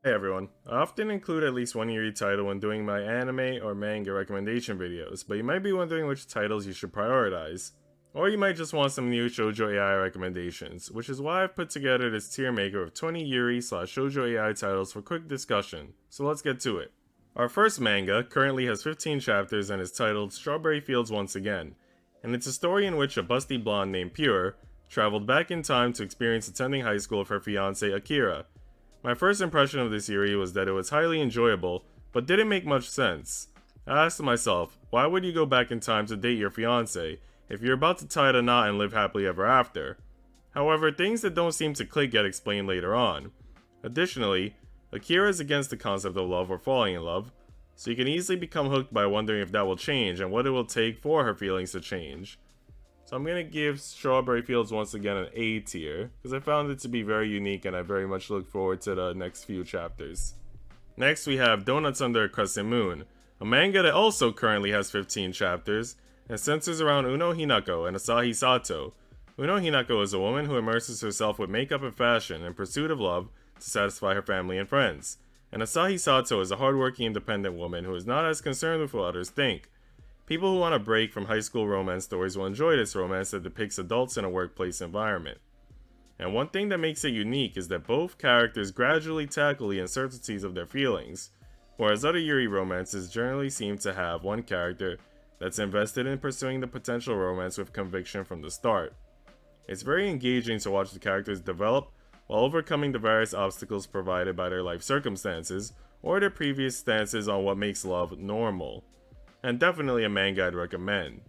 Hey everyone, I often include at least one Yuri title when doing my anime or manga recommendation videos, but you might be wondering which titles you should prioritize. Or you might just want some new shoujo AI recommendations, which is why I've put together this tier maker of 20 Yuri/shoujo AI titles for quick discussion, so let's get to it. Our first manga currently has 15 chapters and is titled Strawberry Fields Once Again, and it's a story in which a busty blonde named Pure traveled back in time to experience attending high school with her fiance Akira. My first impression of this series was that it was highly enjoyable, but didn't make much sense. I asked myself, why would you go back in time to date your fiance if you're about to tie the knot and live happily ever after? However, things that don't seem to click get explained later on. Additionally, Akira is against the concept of love or falling in love, so you can easily become hooked by wondering if that will change and what it will take for her feelings to change. So I'm going to give Strawberry Fields once again an A tier, because I found it to be very unique and I very much look forward to the next few chapters. Next we have Doughnuts Under a Crescent Moon, a manga that also currently has 15 chapters, and centers around Uno Hinako and Asahi Sato. Uno Hinako is a woman who immerses herself with makeup and fashion in pursuit of love to satisfy her family and friends. And Asahi Sato is a hardworking independent woman who is not as concerned with what others think. People who want a break from high school romance stories will enjoy this romance that depicts adults in a workplace environment. And one thing that makes it unique is that both characters gradually tackle the uncertainties of their feelings, whereas other Yuri romances generally seem to have one character that's invested in pursuing the potential romance with conviction from the start. It's very engaging to watch the characters develop while overcoming the various obstacles provided by their life circumstances or their previous stances on what makes love normal. And definitely a manga I'd recommend.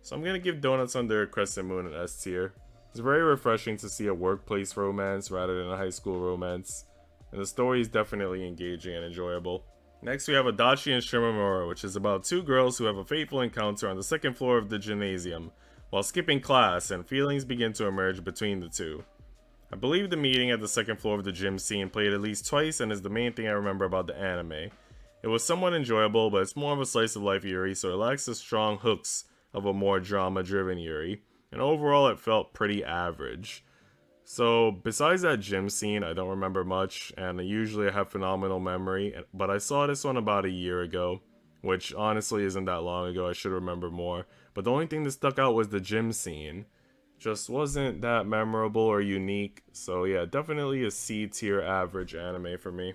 So I'm gonna give Doughnuts Under a Crescent Moon an S tier. It's very refreshing to see a workplace romance rather than a high school romance, and the story is definitely engaging and enjoyable. Next we have Adachi and Shimamura, which is about two girls who have a fateful encounter on the second floor of the gymnasium while skipping class, and feelings begin to emerge between the two. I believe the meeting at the second floor of the gym scene played at least twice and is the main thing I remember about the anime. It was somewhat enjoyable, but it's more of a slice of life Yuri, so it lacks the strong hooks of a more drama driven Yuri, and overall it felt pretty average. So besides that gym scene, I don't remember much, and usually I have phenomenal memory, but I saw this one about a year ago, which honestly isn't that long ago. I should remember more, but the only thing that stuck out was the gym scene. Just wasn't that memorable or unique, so yeah, definitely a C tier average anime for me.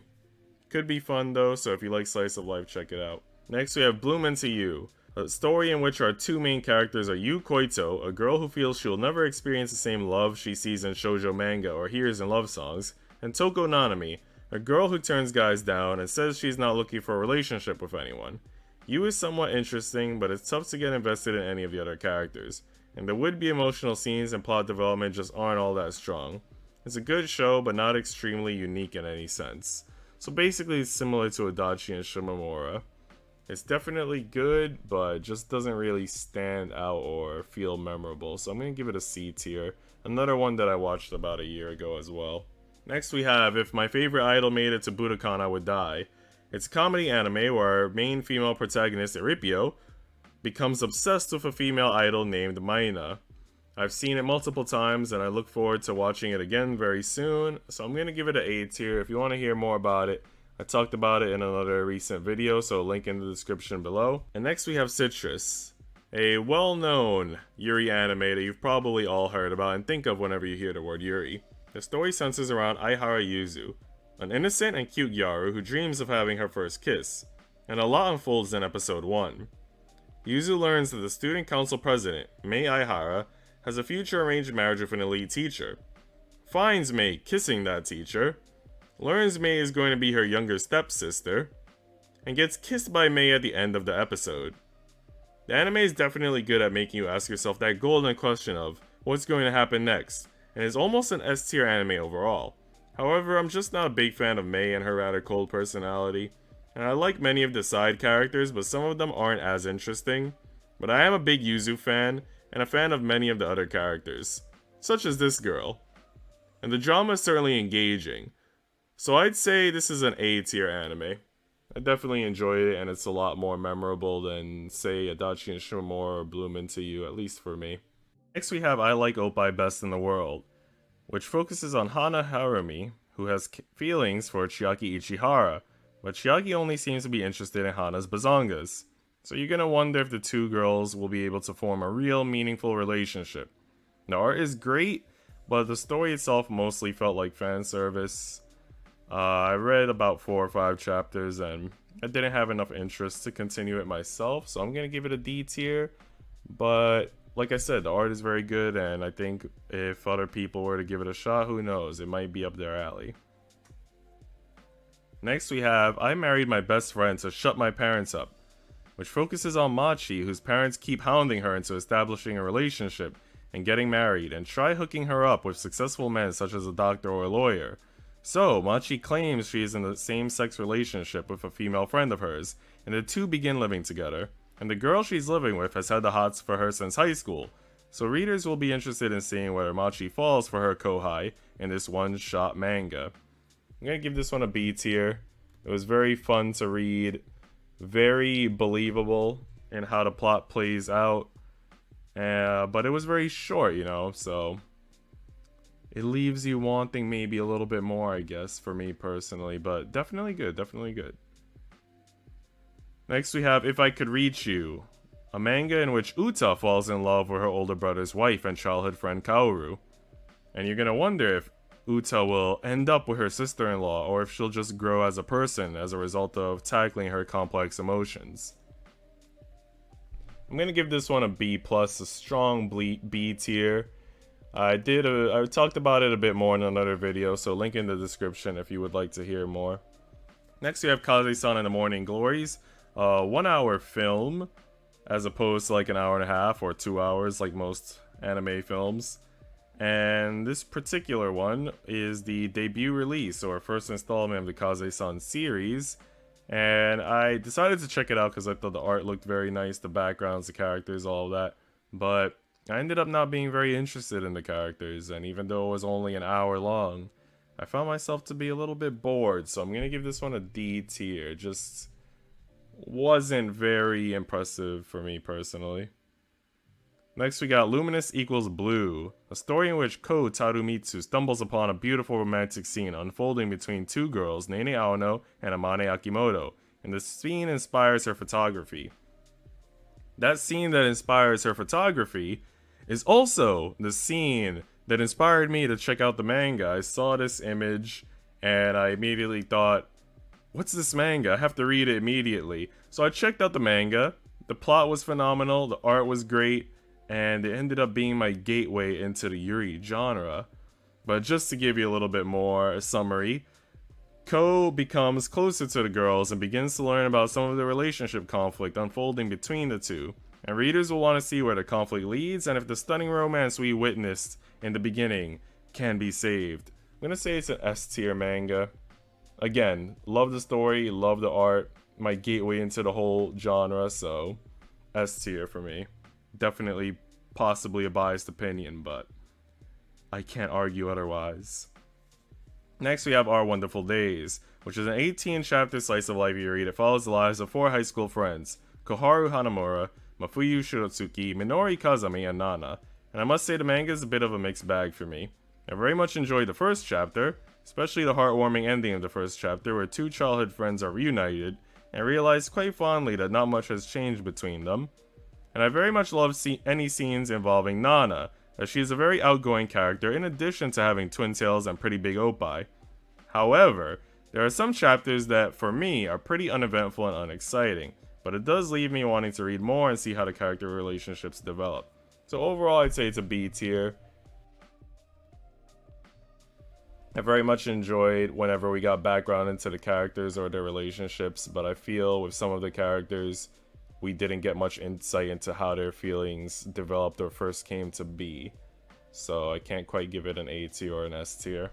Could be fun though, so if you like slice of life, check it out. Next we have Bloom Into You, a story in which our two main characters are Yu Koito, a girl who feels she will never experience the same love she sees in shoujo manga or hears in love songs, and Toko Nanami, a girl who turns guys down and says she's not looking for a relationship with anyone. Yu is somewhat interesting, but it's tough to get invested in any of the other characters, and the would-be emotional scenes and plot development just aren't all that strong. It's a good show, but not extremely unique in any sense. So basically it's similar to Adachi and Shimamura. It's definitely good, but just doesn't really stand out or feel memorable, so I'm going to give it a C tier. Another one that I watched about a year ago as well. Next we have If My Favorite Idol Made It to Budokan I Would Die. It's a comedy anime where our main female protagonist, Eripio, becomes obsessed with a female idol named Maina. I've seen it multiple times and I look forward to watching it again very soon, so I'm going to give it an A tier. If you want to hear more about it, I talked about it in another recent video, so link in the description below. And next we have Citrus, a well-known Yuri anime that you've probably all heard about and think of whenever you hear the word Yuri. The story centers around Aihara Yuzu, an innocent and cute Yaru who dreams of having her first kiss, and a lot unfolds in episode 1. Yuzu learns that the student council president, Mei Aihara, has a future arranged marriage with an elite teacher, finds Mei kissing that teacher, learns Mei is going to be her younger stepsister, and gets kissed by Mei at the end of the episode. The anime is definitely good at making you ask yourself that golden question of what's going to happen next, and is almost an S tier anime overall. However, I'm just not a big fan of Mei and her rather cold personality, and I like many of the side characters, but some of them aren't as interesting. But I am a big Yuzu fan, and a fan of many of the other characters, such as this girl. And the drama is certainly engaging, so I'd say this is an A tier anime. I definitely enjoyed it, and it's a lot more memorable than, say, Adachi and Shimamura or Bloom Into You, at least for me. Next we have I Like Oppai Best in the World, which focuses on Hana Harumi, who has feelings for Chiaki Ichihara, but Chiaki only seems to be interested in Hana's bazongas. So you're gonna wonder if the two girls will be able to form a real meaningful relationship. The art is great, but the story itself mostly felt like fan service. I read about 4 or 5 chapters and I didn't have enough interest to continue it myself, so I'm gonna give it a D tier. But like I said, the art is very good, and I think if other people were to give it a shot, who knows, it might be up their alley. Next we have I Married My Best Friend to Shut My Parents Up, which focuses on Machi, whose parents keep hounding her into establishing a relationship and getting married, and try hooking her up with successful men such as a doctor or a lawyer. So, Machi claims she is in a same-sex relationship with a female friend of hers, and the two begin living together. And the girl she's living with has had the hots for her since high school, so readers will be interested in seeing whether Machi falls for her kohai in this one-shot manga. I'm gonna give this one a B tier. It was very fun to read, very believable in how the plot plays out, but it was very short, so it leaves you wanting maybe a little bit more, I guess, for me personally, but definitely good, definitely good. Next we have If I Could Reach You, a manga in which Uta falls in love with her older brother's wife and childhood friend Kaoru. And you're gonna wonder if Uta will end up with her sister-in-law, or if she'll just grow as a person as a result of tackling her complex emotions. I'm gonna give this one a B+, a strong B tier. I talked about it a bit more in another video, so link in the description if you would like to hear more. Next we have Kase-san and the Morning Glories, a 1-hour film, as opposed to like an hour and a half or 2 hours like most anime films. And this particular one is the debut release, or first installment of the Kase-san series. And I decided to check it out because I thought the art looked very nice, the backgrounds, the characters, all of that. But I ended up not being very interested in the characters, and even though it was only an hour long, I found myself to be a little bit bored, so I'm gonna give this one a D tier. Just wasn't very impressive for me personally. Next we got Luminous Blue, a story in which Ko Tarumitsu stumbles upon a beautiful romantic scene unfolding between two girls, Nene Aono and Amane Akimoto, and the scene inspires her photography. That scene that inspires her photography is also the scene that inspired me to check out the manga. I saw this image and I immediately thought, what's this manga? I have to read it immediately. So I checked out the manga. The plot was phenomenal, the art was great, and it ended up being my gateway into the Yuri genre. But just to give you a little bit more summary, Ko becomes closer to the girls and begins to learn about some of the relationship conflict unfolding between the two. And readers will want to see where the conflict leads and if the stunning romance we witnessed in the beginning can be saved. I'm gonna say it's an S tier manga. Again, love the story, love the art, my gateway into the whole genre, so S tier for me. Definitely possibly a biased opinion, but I can't argue otherwise. Next we have Our Wonderful Days, which is an 18-chapter slice of life Yuri that follows the lives of 4 high school friends, Koharu Hanamura, Mafuyu Shirotsuki, Minori Kazami, and Nana. And I must say the manga is a bit of a mixed bag for me. I very much enjoyed the first chapter, especially the heartwarming ending of the first chapter where 2 childhood friends are reunited, and realized quite fondly that not much has changed between them. And I very much love any scenes involving Nana, as she is a very outgoing character in addition to having twin tails and pretty big oppai. However, there are some chapters that for me are pretty uneventful and unexciting, but it does leave me wanting to read more and see how the character relationships develop. So overall I'd say it's a B tier. I very much enjoyed whenever we got background into the characters or their relationships, but I feel with some of the characters we didn't get much insight into how their feelings developed or first came to be. So I can't quite give it an A tier or an S tier.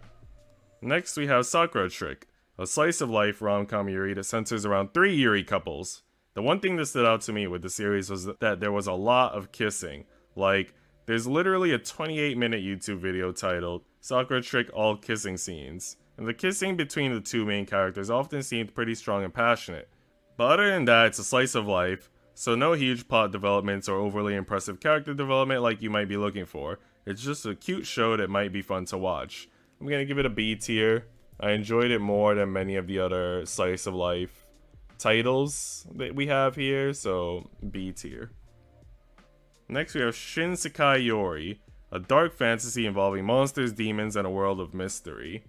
Next we have Sakura Trick, a slice of life rom-com Yuri that centers around 3 Yuri couples. The one thing that stood out to me with the series was that there was a lot of kissing. Like, there's literally a 28-minute YouTube video titled Sakura Trick All Kissing Scenes, and the kissing between the 2 main characters often seemed pretty strong and passionate. But other than that, it's a slice of life, so no huge plot developments or overly impressive character development like you might be looking for. It's just a cute show that might be fun to watch. I'm gonna give it a B tier. I enjoyed it more than many of the other slice of life titles that we have here, so B tier. Next we have Shin Sekai Yori, a dark fantasy involving monsters, demons, and a world of mystery.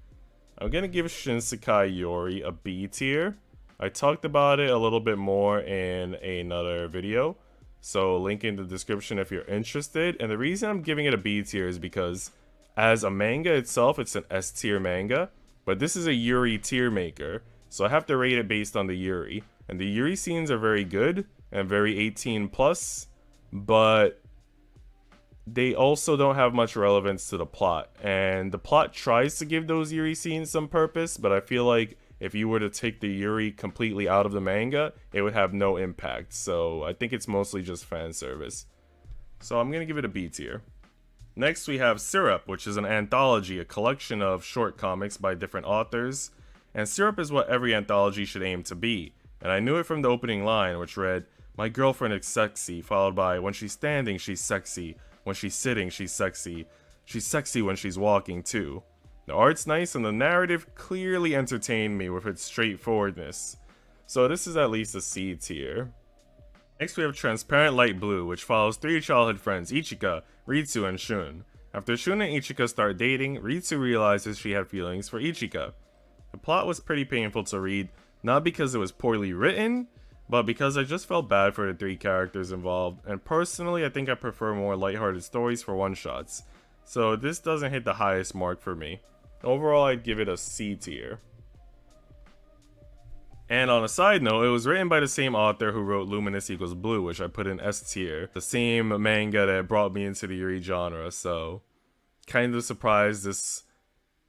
I'm gonna give Shin Sekai Yori a B tier. I talked about it a little bit more in another video, so link in the description if you're interested. And the reason I'm giving it a B tier is because as a manga itself, it's an S tier manga, but this is a Yuri Tiermaker, so I have to rate it based on the Yuri. And the Yuri scenes are very good and very 18 plus, but they also don't have much relevance to the plot. And the plot tries to give those Yuri scenes some purpose, but I feel like if you were to take the Yuri completely out of the manga, it would have no impact. So I think it's mostly just fan service. So I'm gonna give it a B tier. Next we have Syrup, which is an anthology, a collection of short comics by different authors. And Syrup is what every anthology should aim to be. And I knew it from the opening line, which read, "My girlfriend is sexy," followed by, "When she's standing, she's sexy. When she's sitting, she's sexy. She's sexy when she's walking, too." The art's nice and the narrative clearly entertained me with its straightforwardness. So this is at least a C tier. Next we have Transparent Light Blue, which follows three childhood friends, Ichika, Ritsu, and Shun. After Shun and Ichika start dating, Ritsu realizes she had feelings for Ichika. The plot was pretty painful to read, not because it was poorly written, but because I just felt bad for the three characters involved, and personally I think I prefer more lighthearted stories for one-shots. So this doesn't hit the highest mark for me. Overall, I'd give it a C tier. And on a side note, it was written by the same author who wrote Luminous Blue, which I put in S tier. The same manga that brought me into the Yuri genre, so kind of surprised this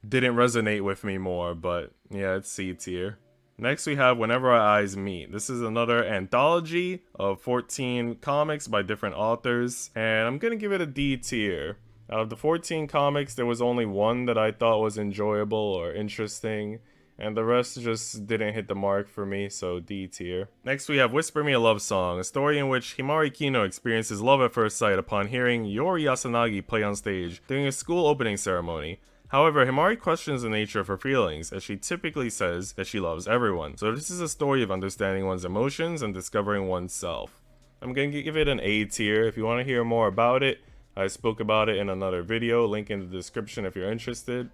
didn't resonate with me more, but yeah, it's C tier. Next we have Whenever Our Eyes Meet. This is another anthology of 14 comics by different authors, and I'm gonna give it a D tier. Out of the 14 comics, there was only one that I thought was enjoyable or interesting, and the rest just didn't hit the mark for me, so D tier. Next we have Whisper Me a Love Song, a story in which Himari Kino experiences love at first sight upon hearing Yori Yasanagi play on stage during a school opening ceremony. However, Himari questions the nature of her feelings, as she typically says that she loves everyone. So this is a story of understanding one's emotions and discovering oneself. I'm going to give it an A tier. If you want to hear more about it, I spoke about it in another video, link in the description if you're interested.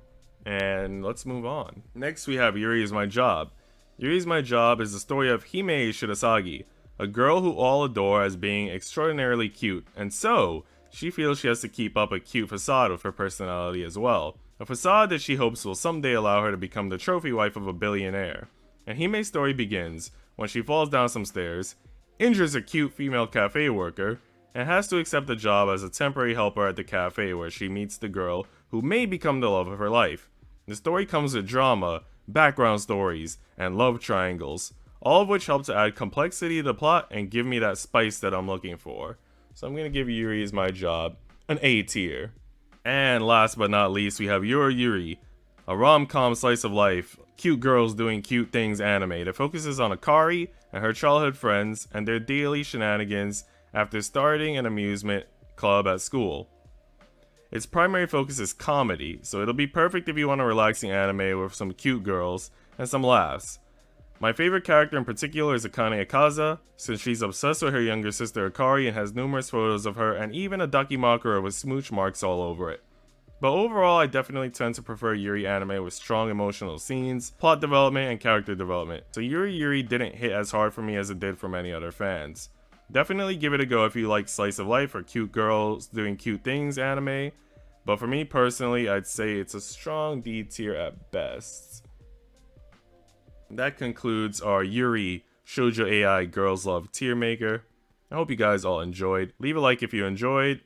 And let's move on. Next we have Yuri Is My Job. Yuri Is My Job is the story of Hime Shirasagi, a girl who all adore as being extraordinarily cute, and so she feels she has to keep up a cute facade with her personality as well. A facade that she hopes will someday allow her to become the trophy wife of a billionaire. And Hime's story begins when she falls down some stairs, injures a cute female cafe worker, and has to accept a job as a temporary helper at the cafe where she meets the girl who may become the love of her life. The story comes with drama, background stories, and love triangles, all of which help to add complexity to the plot and give me that spice that I'm looking for. So I'm gonna give Yuri Is My Job an A tier. And last but not least, we have YuruYuri, a rom-com slice of life, cute girls doing cute things anime that focuses on Akari and her childhood friends and their daily shenanigans after starting an amusement club at school. Its primary focus is comedy, so it'll be perfect if you want a relaxing anime with some cute girls and some laughs. My favorite character in particular is Akane Akaza, since she's obsessed with her younger sister Akari and has numerous photos of her and even a dakimakura with smooch marks all over it. But overall, I definitely tend to prefer Yuri anime with strong emotional scenes, plot development, and character development, so YuruYuri didn't hit as hard for me as it did for many other fans. Definitely give it a go if you like slice of life or cute girls doing cute things anime, but for me personally, I'd say it's a strong D tier at best. That concludes our Yuri Shoujo AI Girls Love Tiermaker. I hope you guys all enjoyed. Leave a like if you enjoyed.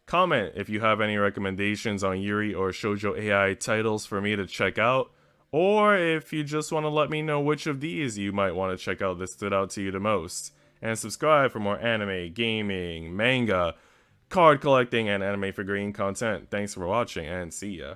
Comment if you have any recommendations on Yuri or Shoujo AI titles for me to check out, or if you just want to let me know which of these you might want to check out that stood out to you the most. And subscribe for more anime, gaming, manga, card collecting, and anime figurine content. Thanks for watching, and see ya.